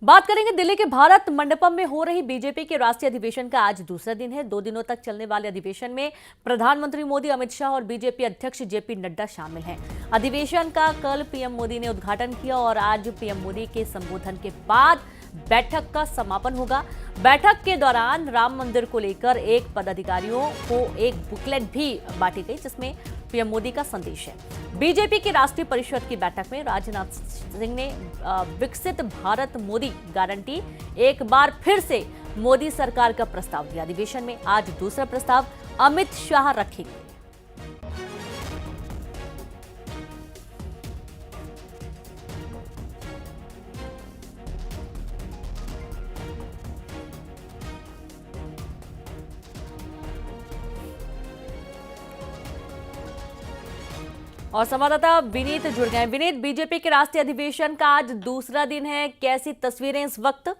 बात करेंगे दिल्ली के भारत मंडपम में हो रही बीजेपी के राष्ट्रीय अधिवेशन का आज दूसरा दिन है। 2 दिनों तक चलने वाले अधिवेशन में प्रधानमंत्री मोदी, अमित शाह और बीजेपी अध्यक्ष जेपी नड्डा शामिल हैं। अधिवेशन का कल पीएम मोदी ने उद्घाटन किया और आज पीएम मोदी के संबोधन के बाद बैठक का समापन होगा। बैठक के दौरान राम मंदिर को लेकर एक पदाधिकारियों को एक बुकलेट भी बांटी गई जिसमें पीएम मोदी का संदेश है। बीजेपी की राष्ट्रीय परिषद की बैठक में राजनाथ सिंह ने विकसित भारत मोदी गारंटी एक बार फिर से मोदी सरकार का प्रस्ताव दिया। अधिवेशन में आज दूसरा प्रस्ताव अमित शाह रखेंगे। और संवाददाता विनीत जुड़ गए। विनीत, बीजेपी के राष्ट्रीय अधिवेशन का आज दूसरा दिन है, कैसी तस्वीरें इस वक्त?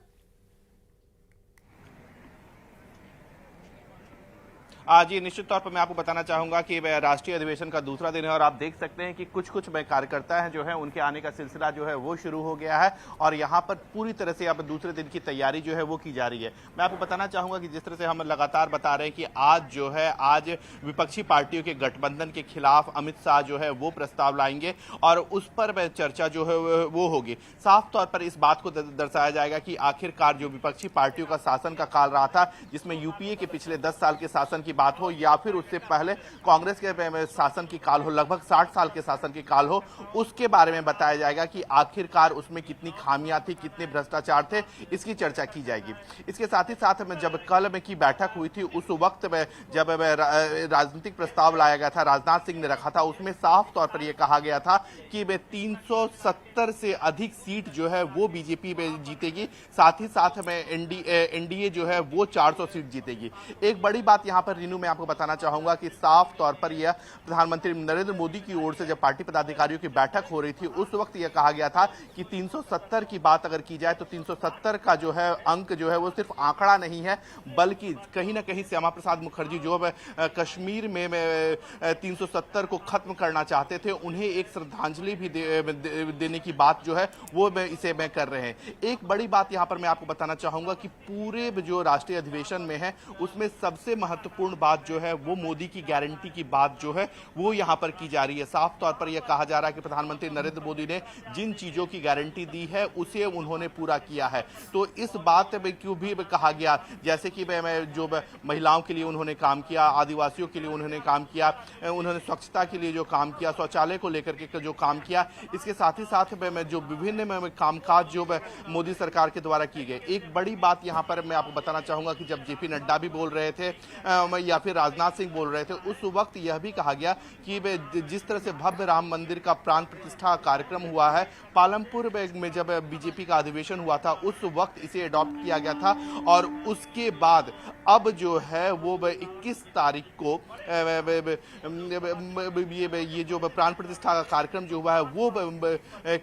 जी निश्चित तौर पर मैं आपको बताना चाहूंगा कि राष्ट्रीय अधिवेशन का दूसरा दिन है और आप देख सकते हैं कि कुछ कार्यकर्ता हैं जो है उनके आने का सिलसिला जो है वो शुरू हो गया है और यहाँ पर पूरी तरह से अब दूसरे दिन की तैयारी जो है वो की जा रही है। मैं आपको बताना चाहूंगा कि जिस तरह से हम लगातार बता रहे हैं कि आज विपक्षी पार्टियों के गठबंधन के खिलाफ अमित शाह जो है वो प्रस्ताव लाएंगे और उस पर चर्चा जो है वो होगी। साफ तौर पर इस बात को दर्शाया जाएगा कि आखिरकार जो विपक्षी पार्टियों का शासन का काल रहा था, जिसमें यूपीए के पिछले 10 साल के शासन की बात हो या फिर उससे पहले कांग्रेस के शासन की काल हो, लगभग 60 साल के शासन की काल हो, उसके बारे में बताया जाएगा कि आखिरकार उसमें कितनी खामियां थी, कितने भ्रष्टाचार थे, इसकी चर्चा की जाएगी। इसके साथ ही साथ में जब कल में की बैठक हुई थी उस वक्त में जब राजनीतिक प्रस्ताव लाया गया था, राजनाथ सिंह ने रखा था, उसमें साफ तौर पर यह कहा गया था कि 370 से अधिक सीट जो है वो बीजेपी में जीतेगी, साथ ही साथ में एनडीए जो है वो 400 सीट जीतेगी। एक बड़ी बात यहां पर रीनू, मैं आपको बताना चाहूंगा कि साफ तौर पर यह प्रधानमंत्री नरेंद्र मोदी की ओर से जब पार्टी पदाधिकारियों की बैठक हो रही थी उस वक्त यह कहा गया था कि 370 की बात अगर की जाए तो 370 का जो है अंक जो है वो सिर्फ आंकड़ा नहीं है, बल्कि कहीं ना कहीं श्यामा प्रसाद मुखर्जी जो कश्मीर में 370 को खत्म करना चाहते थे, उन्हें एक श्रद्धांजलि भी देने की बात जो है वो इसे मैं कर रहे हैं। एक बड़ी बात यहां पर मैं आपको बताना चाहूंगा कि पूरे जो राष्ट्रीय अधिवेशन में है उसमें सबसे महत्वपूर्ण बात जो है वो मोदी की गारंटी की बात जो है वो यहां पर की जा रही है। साफ तौर पर यह कहा जा रहा है कि प्रधानमंत्री नरेंद्र मोदी ने जिन चीजों की गारंटी दी है उसे उन्होंने पूरा किया है। तो इस बात में क्यों भी कहा गया, जैसे कि जो महिलाओं के लिए उन्होंने काम किया, आदिवासियों के लिए उन्होंने काम किया, उन्होंने स्वच्छता के लिए जो काम किया, शौचालय को लेकर के जो काम किया, इसके साथ ही साथ जो विभिन्न कामकाज जो मोदी सरकार के द्वारा की गई। एक बड़ी बात यहां पर मैं आपको बताना चाहूंगा कि जब जेपी नड्डा भी बोल रहे थे या फिर राजनाथ सिंह बोल रहे थे, उस वक्त यह भी कहा गया कि जिस तरह से भव्य राम मंदिर का प्राण प्रतिष्ठा कार्यक्रम हुआ है, पालमपुर में जब बीजेपी का अधिवेशन हुआ था उस वक्त इसे अडॉप्ट किया गया था और उसके बाद अब जो है वो 21 तारीख को ये जो प्राण प्रतिष्ठा का कार्यक्रम जो हुआ है वो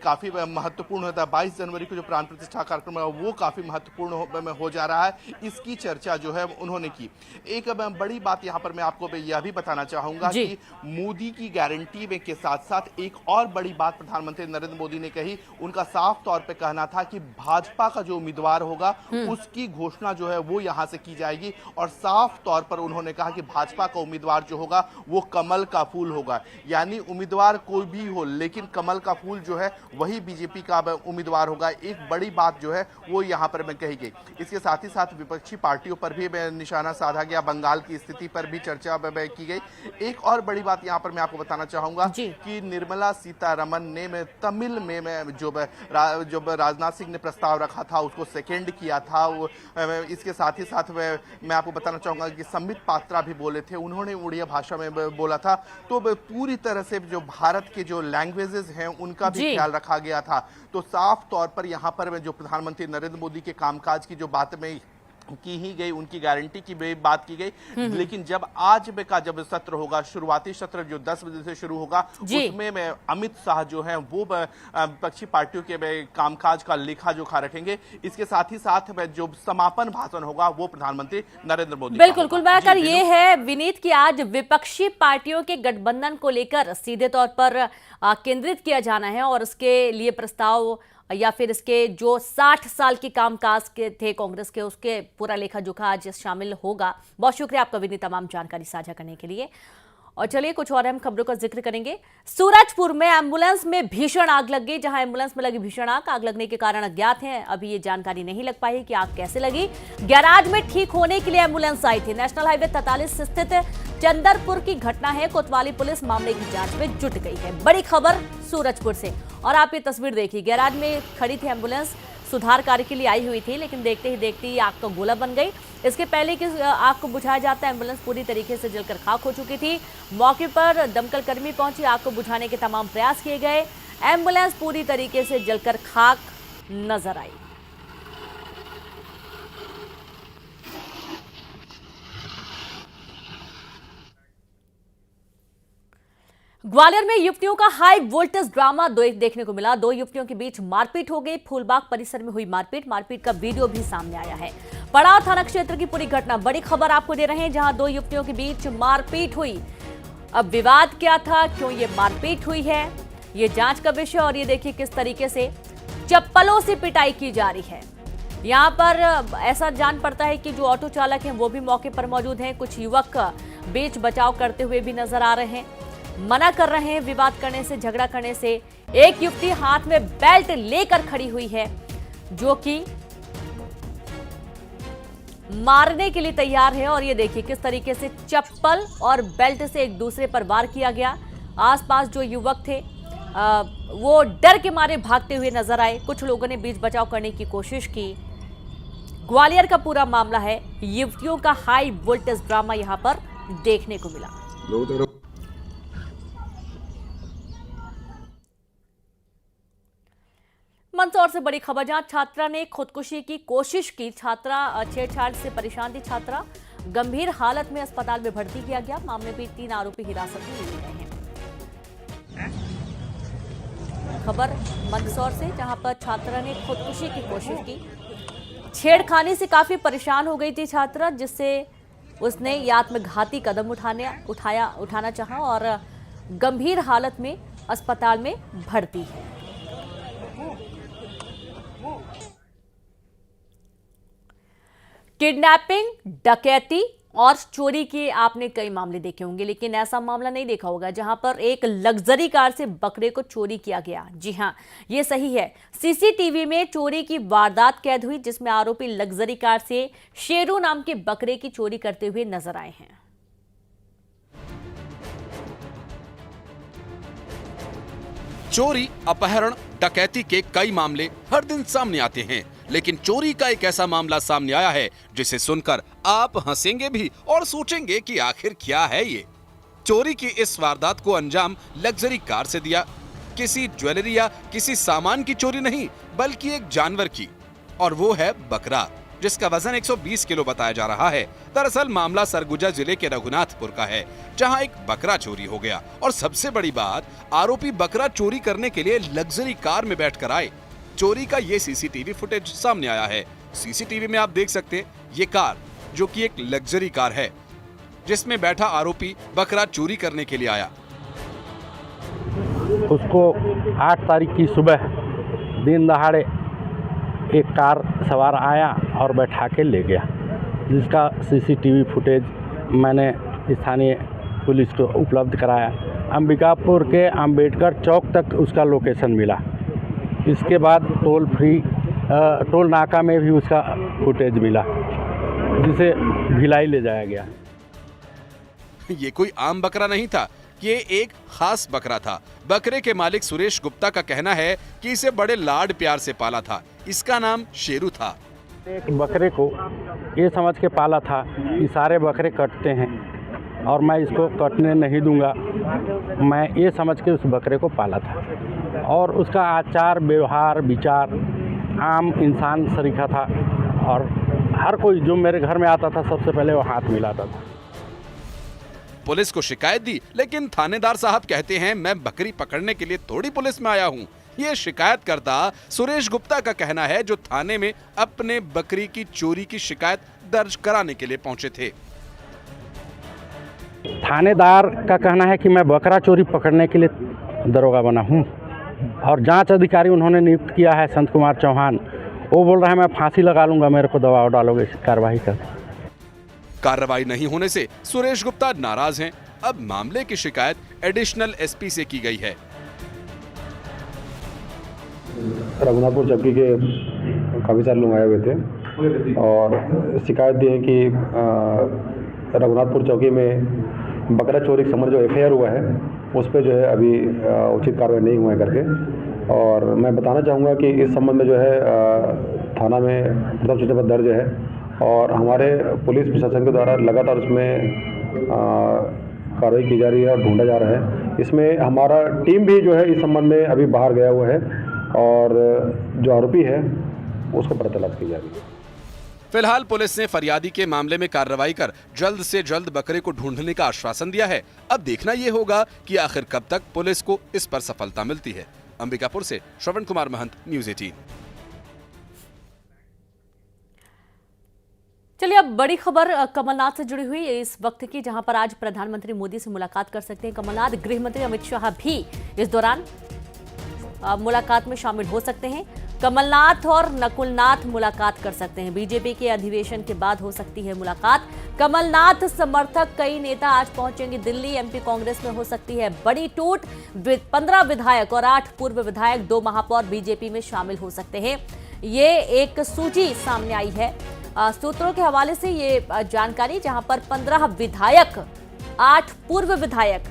काफी महत्वपूर्ण होता है। 22 जनवरी को जो प्राण प्रतिष्ठा कार्यक्रम है वो काफी महत्वपूर्ण हो जा रहा है, इसकी चर्चा जो है उन्होंने की। एक बड़ी बात यहां पर मैं आपको यह भी बताना चाहूंगा कि मोदी की गारंटी में के साथ साथ एक और बड़ी बात प्रधानमंत्री नरेंद्र मोदी ने कही। उनका साफ तौर पे कहना था कि भाजपा का जो उम्मीदवार होगा उसकी घोषणा जो है वो यहां से की जाएगी और साफ तौर पर उन्होंने कहा कि भाजपा का उम्मीदवार जो होगा वो कमल का फूल होगा, यानी उम्मीदवार कोई भी हो लेकिन कमल का फूल जो है वही बीजेपी का उम्मीदवार होगा। एक बड़ी बात जो है वो यहां पर मैं कही गई। इसके साथ ही साथ विपक्षी पार्टियों पर भी निशाना साधा गया, बंगाल की स्थिति पर भी चर्चा की गई। एक और बड़ी बात यहां पर मैं आपको बताना चाहूंगा कि निर्मला सीतारमन ने तमिल में जो राजनाथ सिंह ने प्रस्ताव रखा था उसको सेकेंड किया था। इसके साथ ही साथ मैं आपको बताना चाहूंगा कि संबित पात्रा भी बोले थे, उन्होंने उड़िया भाषा में बोला था। तो पूरी तरह से जो भारत के जो लैंग्वेजेस हैं उनका भी ख्याल रखा गया था। तो साफ तौर पर यहां पर जो प्रधानमंत्री नरेंद्र मोदी के कामकाज की जो बात में की ही गई, उनकी गारंटी की बात की गई, लेकिन जब आज का जब सत्र होगा, शुरुआती सत्र जो 10 बजे से शुरू होगा, उसमें अमित शाह जो है वो विपक्षी पार्टियों के कामकाज का लेखा जोखा रखेंगे। इसके साथ ही साथ जो समापन भाषण होगा वो प्रधानमंत्री नरेंद्र मोदी। बिल्कुल, कुल मिलाकर ये है विनीत कि आज विपक्षी पार्टियों के गठबंधन को लेकर सीधे तौर पर केंद्रित किया जाना है और उसके लिए प्रस्ताव या फिर इसके जो 60 साल के कामकाज के थे कांग्रेस के, उसके पूरा लेखा जोखा आज शामिल होगा। बहुत शुक्रिया आपका विनीत, तमाम जानकारी साझा करने के लिए। और चलिए कुछ और अहम खबरों का जिक्र करेंगे। सूरजपुर में एम्बुलेंस में भीषण आग लग गई। जहां एम्बुलेंस में लगी भीषण आग लगने के कारण अज्ञात हैं। अभी ये जानकारी नहीं लग पाई कि आग कैसे लगी। गैराज में ठीक होने के लिए एम्बुलेंस आई थी। नेशनल हाईवे 43 स्थित चंदरपुर की घटना है। कोतवाली पुलिस मामले की जांच में जुट गई है। बड़ी खबर सूरजपुर से, और आप ये तस्वीर देखिए, गैराज में खड़ी थी एम्बुलेंस, सुधार कार्य के लिए आई हुई थी, लेकिन देखते ही देखते ही आग का गोला बन गई। इसके पहले कि आग को बुझाया जाता है, एम्बुलेंस पूरी तरीके से जलकर खाक हो चुकी थी। मौके पर दमकल कर्मी पहुंची, आग को बुझाने के तमाम प्रयास किए गए। एम्बुलेंस पूरी तरीके से जलकर खाक नजर आई। ग्वालियर में युवतियों का हाई वोल्टेज ड्रामा देखने को मिला। दो युवतियों के बीच मारपीट हो गई। फूलबाग परिसर में हुई मारपीट का वीडियो भी सामने आया है। पड़ाव थाना क्षेत्र की पूरी घटना, बड़ी खबर आपको दे रहे हैं, जहां दो युवतियों के बीच मारपीट हुई। अब विवाद क्या था, क्यों ये मारपीट हुई है, ये जांच का विषय। और ये देखिए किस तरीके से चप्पलों से पिटाई की जा रही है। यहाँ पर ऐसा जान पड़ता है कि जो ऑटो चालक हैं वो भी मौके पर मौजूद हैं। कुछ युवक बीच बचाव करते हुए भी नजर आ रहे हैं, मना कर रहे हैं विवाद करने से, झगड़ा करने से। एक युवती हाथ में बेल्ट लेकर खड़ी हुई है, जो कि मारने के लिए तैयार है। और ये देखिए किस तरीके से चप्पल और बेल्ट से एक दूसरे पर वार किया गया। आसपास जो युवक थे वो डर के मारे भागते हुए नजर आए। कुछ लोगों ने बीच बचाव करने की कोशिश की। ग्वालियर का पूरा मामला है। युवतियों का हाई वोल्टेज ड्रामा यहां पर देखने को मिला। मंदसौर से बड़ी खबर, जहां छात्रा ने खुदकुशी की कोशिश की। छात्रा छेड़छाड़ से परेशान थी। छात्रा गंभीर हालत में अस्पताल में भर्ती किया गया। मामले में 3 आरोपी हिरासत में लिए गए हैं। खबर मंदसौर से, जहां पर छात्रा ने खुदकुशी की कोशिश की। छेड़खानी से काफी परेशान हो गई थी छात्रा, जिससे उसने ये आत्मघाती कदम उठाना चाहा और गंभीर हालत में अस्पताल में भर्ती है। किडनैपिंग, डकैती और चोरी के आपने कई मामले देखे होंगे, लेकिन ऐसा मामला नहीं देखा होगा जहां पर एक लग्जरी कार से बकरे को चोरी किया गया। जी हां, ये सही है। सीसीटीवी में चोरी की वारदात कैद हुई, जिसमें आरोपी लग्जरी कार से शेरू नाम के बकरे की चोरी करते हुए नजर आए हैं। चोरी, अपहरण, डकैती के कई मामले हर दिन सामने आते हैं, लेकिन चोरी का एक ऐसा मामला सामने आया है जिसे सुनकर आप हंसेंगे भी और सोचेंगे कि आखिर क्या है ये। चोरी की इस वारदात को अंजाम लग्जरी कार से दिया। किसी ज्वेलरी या किसी सामान की चोरी नहीं, बल्कि एक जानवर की, और वो है बकरा, जिसका वजन 120 किलो बताया जा रहा है। दरअसल मामला सरगुजा जिले के रघुनाथपुर का है, जहां एक बकरा चोरी हो गया। और सबसे बड़ी बात, आरोपी बकरा चोरी करने के लिए लग्जरी कार में बैठकर आए। चोरी का ये सीसीटीवी फुटेज सामने आया है। सीसीटीवी में आप देख सकते हैं ये कार, जो कि एक लग्जरी कार है, जिसमें बैठा आरोपी बकरा चोरी करने के लिए आया। उसको 8 तारीख की सुबह दिन दहाड़े एक कार सवार आया और बैठा के ले गया, जिसका सीसीटीवी फुटेज मैंने स्थानीय पुलिस को उपलब्ध कराया। अंबिकापुर के अंबेडकर चौक तक उसका लोकेशन मिला। इसके बाद टोल नाका में भी उसका फुटेज मिला, जिसे भिलाई ले जाया गया। ये कोई आम बकरा नहीं था, ये एक खास बकरा था। बकरे के मालिक सुरेश गुप्ता का कहना है कि इसे बड़े लाड प्यार से पाला था। इसका नाम शेरू था। एक बकरे को ये समझ के पाला था कि सारे बकरे कटते हैं और मैं इसको कटने नहीं दूंगा, मैं ये समझ के उस बकरे को पाला था। और उसका आचार व्यवहार विचार आम इंसान सरीखा था, और हर कोई जो मेरे घर में आता था सबसे पहले वो हाथ मिलाता था। पुलिस को शिकायत दी, लेकिन थानेदार साहब कहते हैं मैं बकरी पकड़ने के लिए थोड़ी पुलिस में आया हूँ। ये शिकायतकर्ता सुरेश गुप्ता का कहना है, जो थाने में अपने बकरी की चोरी की शिकायत दर्ज कराने के लिए पहुंचे थे। थानेदार का कहना है कि मैं बकरा चोरी पकड़ने के लिए दरोगा बना हूँ, और जांच अधिकारी उन्होंने नियुक्त किया है संत कुमार चौहान, वो बोल रहा है मैं फांसी लगा लूँगा, मेरे को दबाव डालोगे कार्रवाई कर। कार्रवाई नहीं होने से सुरेश गुप्ता नाराज हैं। अब मामले की शिकायत एडिशनल एसपी से की गई है। रघुनाथपुर चौकी के काफ़ी सारे लोग आए हुए थे और शिकायत दी है कि रघुनाथपुर चौकी में बकरा चोरी का संबंध जो एफआईआर हुआ है उस पर जो है अभी उचित कार्रवाई नहीं हुआ है करके। और मैं बताना चाहूँगा कि इस संबंध में जो है थाना में प्रथम सूचना पत्र दर्ज है और हमारे पुलिस प्रशासन के द्वारा लगातार उसमें कार्रवाई की जा रही है और ढूंढा जा रहा है। इसमें हमारा टीम भी जो है इस संबंध में अभी बाहर गया हुआ है और जो आरोपी है उसको पता तलाश की जा रही है। फिलहाल पुलिस ने फरियादी के मामले में कार्रवाई कर जल्द से जल्द बकरे को ढूंढने का आश्वासन दिया है। अब देखना यह होगा कि आखिर कब तक पुलिस को इस पर सफलता मिलती है। अंबिकापुर से श्रवण कुमार महंत, न्यूज़ 18। चलिए अब बड़ी खबर कमलनाथ से जुड़ी हुई इस वक्त की, जहां पर आज प्रधानमंत्री मोदी से मुलाकात कर सकते हैं कमलनाथ। गृह मंत्री अमित शाह भी इस दौरान मुलाकात में शामिल हो सकते हैं। कमलनाथ और नकुलनाथ मुलाकात कर सकते हैं। बीजेपी के अधिवेशन के बाद हो सकती है मुलाकात। कमलनाथ समर्थक कई नेता आज पहुंचेंगे दिल्ली। एमपी कांग्रेस में हो सकती है बड़ी टूट। 15 विधायक और 8 पूर्व विधायक, 2 महापौर बीजेपी में शामिल हो सकते हैं। ये एक सूची सामने आई है सूत्रों के हवाले से ये जानकारी, जहां पर 15 विधायक, 8 पूर्व विधायक,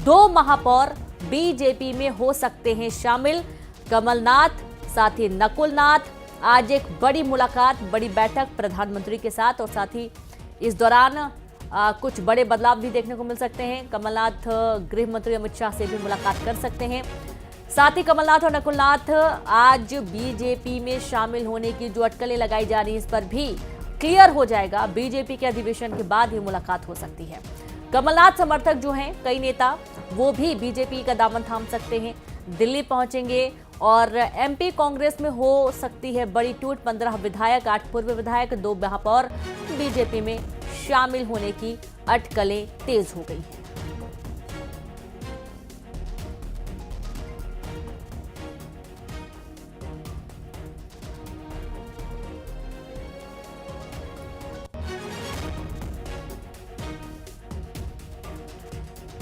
2 महापौर बीजेपी में हो सकते हैं शामिल। कमलनाथ साथ ही नकुलनाथ आज एक बड़ी मुलाकात, बड़ी बैठक प्रधानमंत्री के साथ, और साथ ही इस दौरान कुछ बड़े बदलाव भी देखने को मिल सकते हैं। कमलनाथ गृह मंत्री अमित शाह से भी मुलाकात कर सकते हैं। साथ ही कमलनाथ और नकुलनाथ आज बीजेपी में शामिल होने की जो अटकलें लगाई जा रही हैं, इस पर भी क्लियर हो जाएगा। बीजेपी के अधिवेशन के बाद ही मुलाकात हो सकती है। कमलनाथ समर्थक जो हैं कई नेता, वो भी बीजेपी का दामन थाम सकते हैं, दिल्ली पहुंचेंगे और एमपी कांग्रेस में हो सकती है बड़ी टूट। 15 विधायक, 8 पूर्व विधायक, 2 महापौर बीजेपी में शामिल होने की अटकलें तेज हो गई हैं।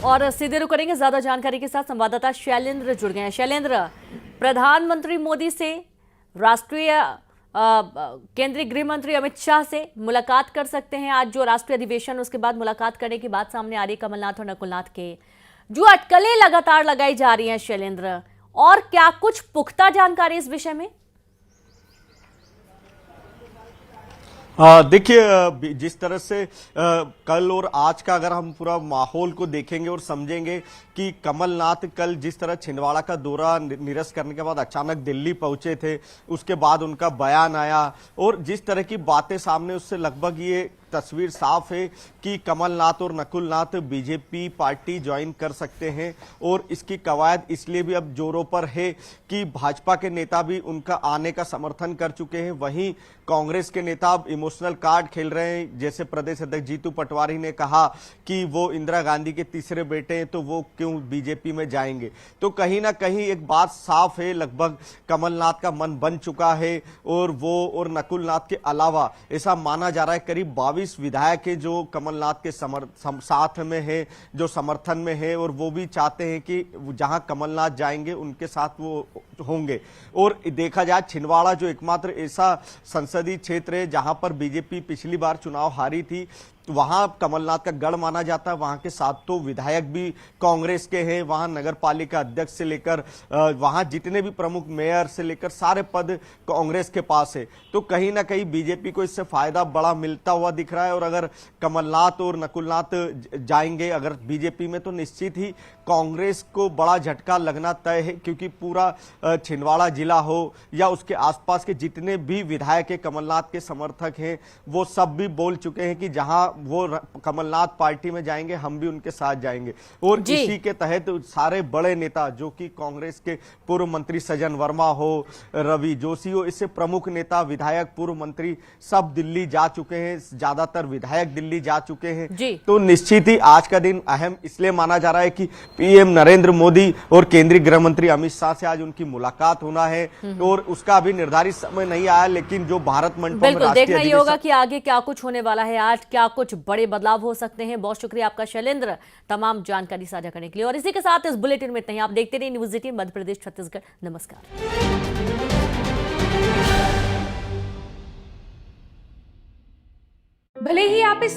और सीधे रुक करेंगे ज्यादा जानकारी के साथ संवाददाता शैलेंद्र जुड़ गए हैं। शैलेंद्र, प्रधानमंत्री मोदी से राष्ट्रीय केंद्रीय गृह मंत्री अमित शाह से मुलाकात कर सकते हैं आज जो राष्ट्रीय अधिवेशन, उसके बाद मुलाकात करने की बात सामने आ रही है कमलनाथ और नकुलनाथ के जो अटकलें लगातार लगाई जा रही हैं। शैलेंद्र, और क्या कुछ पुख्ता जानकारी इस विषय में? देखिए, जिस तरह से कल और आज का अगर हम पूरा माहौल को देखेंगे और समझेंगे कि कमलनाथ कल जिस तरह छिंदवाड़ा का दौरा निरस्त करने के बाद अचानक दिल्ली पहुंचे थे, उसके बाद उनका बयान आया और जिस तरह की बातें सामने, उससे लगभग ये तस्वीर साफ है कि कमलनाथ और नकुलनाथ बीजेपी पार्टी ज्वाइन कर सकते हैं। और इसकी कवायद इसलिए भी अब जोरों पर है कि भाजपा के नेता भी उनका आने का समर्थन कर चुके हैं, वहीं कांग्रेस के नेता अब इमोशनल कार्ड खेल रहे हैं। जैसे प्रदेश अध्यक्ष जीतू पटवारी ने कहा कि वो इंदिरा गांधी के तीसरे बेटे हैं, तो वो क्यों बीजेपी में जाएंगे। तो कहीं ना कहीं एक बात साफ है, लगभग कमलनाथ का मन बन चुका है और वो और नकुलनाथ के अलावा ऐसा माना जा रहा है करीब 22 विधायक है जो कमलनाथ के साथ में है, जो समर्थन में है, और वो भी चाहते हैं कि जहां कमलनाथ जाएंगे उनके साथ वो होंगे। और देखा जाए, छिंदवाड़ा जो एकमात्र ऐसा संसदीय क्षेत्र है जहां पर बीजेपी पिछली बार चुनाव हारी थी, तो वहां कमलनाथ का गढ़ माना जाता है। वहां के 7 विधायक भी कांग्रेस के हैं, वहां नगर पालिका अध्यक्ष से लेकर वहां जितने भी प्रमुख मेयर से लेकर सारे पद कांग्रेस के पास है। तो कहीं ना कहीं बीजेपी को इससे फायदा बड़ा मिलता हुआ दिख रहा है। और अगर कमलनाथ और नकुलनाथ जाएंगे अगर बीजेपी में, तो निश्चित ही कांग्रेस को बड़ा झटका लगना तय है, क्योंकि पूरा छिंदवाड़ा जिला हो या उसके आसपास के जितने भी विधायक के कमलनाथ के समर्थक हैं वो सब भी बोल चुके हैं कि जहां वो कमलनाथ पार्टी में जाएंगे हम भी उनके साथ जाएंगे। और इसी के तहत सारे बड़े नेता जो कि कांग्रेस के पूर्व मंत्री सज्जन वर्मा हो, रवि जोशी हो, इससे प्रमुख नेता विधायक पूर्व मंत्री सब दिल्ली जा चुके हैं, ज्यादातर विधायक दिल्ली जा चुके हैं। तो निश्चित ही आज का दिन अहम इसलिए माना जा रहा है कि पीएम नरेंद्र मोदी और केंद्रीय गृह मंत्री अमित शाह से आज उनकी मुलाकात होना है और उसका अभी निर्धारित समय नहीं आया, लेकिन जो भारत मंडपम बिल्कुल देखना ही होगा कि आगे क्या कुछ होने वाला है, आज क्या कुछ बड़े बदलाव हो सकते हैं। बहुत शुक्रिया आपका शैलेंद्र तमाम जानकारी साझा करने के लिए। और इसी के साथ इस बुलेटिन में इतना ही। आप देखते रहिए न्यूज़ 18 मध्य प्रदेश छत्तीसगढ़। नमस्कार। भले ही आप इस